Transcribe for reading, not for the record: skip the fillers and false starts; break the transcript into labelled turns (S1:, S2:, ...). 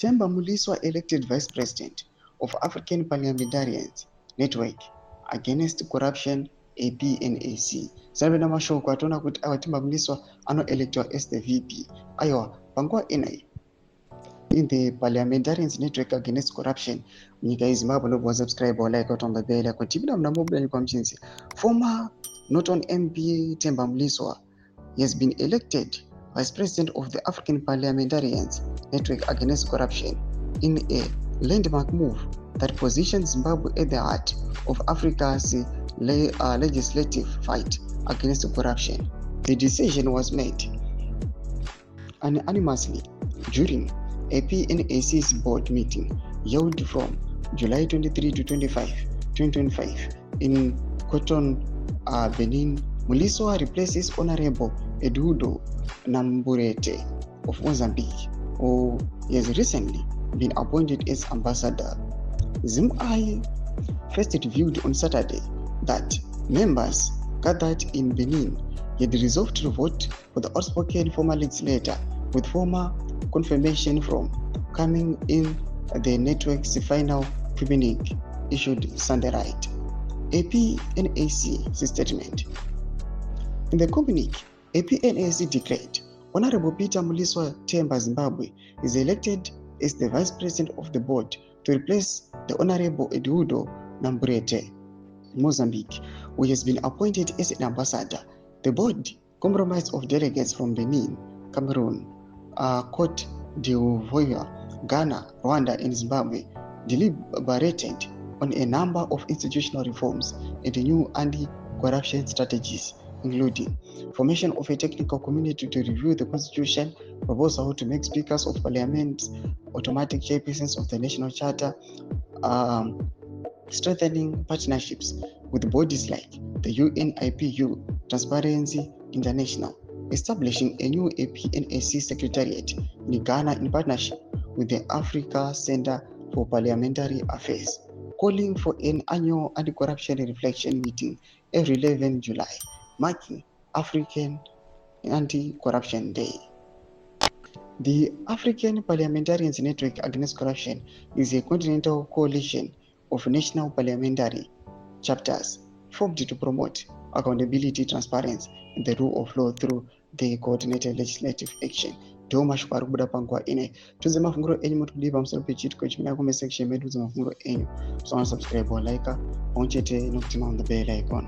S1: Temba Mliswa elected Vice President of African Parliamentarians Network Against Corruption APNAC. Sabe na mashoko atona kuti awa Temba Mliswa ano-electwa as the VP. Aiwa, panguwa inai in the Parliamentarians Network Against Corruption, nyika yeZimbabwe nobva subscribe or like on the bell kuti tipinda mnamobudani kwamchinzi. Former Norton MP Temba Mliswa has been elected Vice President of the African Parliamentarians Network Against Corruption in a landmark move that positions Zimbabwe at the heart of Africa's legislative fight against corruption. The decision was made unanimously during a PNAC's board meeting held from July 23 to 25, 2025 in Cotonou, Benin. Mliswa replaces Honorable Eduardo Namburete of Mozambique, who has recently been appointed as ambassador. ZVAITWA first revealed on Saturday that members gathered in Benin had resolved to vote for the outspoken former legislator, with former confirmation from coming in the network's final communique issued Sunday night. A PNAC statement. In the communique, a PNAC declared Honorable Peter Mliswa Temba Zimbabwe is elected as the Vice President of the board to replace the Honorable Eduardo Namburete, Mozambique, who has been appointed as an ambassador. The board, comprised of delegates from Benin, Cameroon, Cote d'Ivoire, Ghana, Rwanda, and Zimbabwe, deliberated on a number of institutional reforms and new anti-corruption strategies, including formation of a technical committee to review the constitution, proposal to make speakers of parliament automatic chairpersons of the national charter, strengthening partnerships with bodies like the UNIPU, Transparency International, establishing a new APNAC secretariat in Ghana in partnership with the Africa Center for Parliamentary Affairs, calling for an annual anti-corruption reflection meeting every 11 July, marking African Anti-Corruption Day. The African Parliamentarians Network Against Corruption is a continental coalition of national parliamentary chapters formed to promote accountability, transparency, and the rule of law through the coordinated legislative action. Ndo mashoko ari kubuda panguva ine. Tunze mafunguro enyu mutikudivi pamusoro pechitiko chimina comment section medu. Tunze mafunguro enyu. So subscribe or like, pamwe chete nokutima on the bell icon.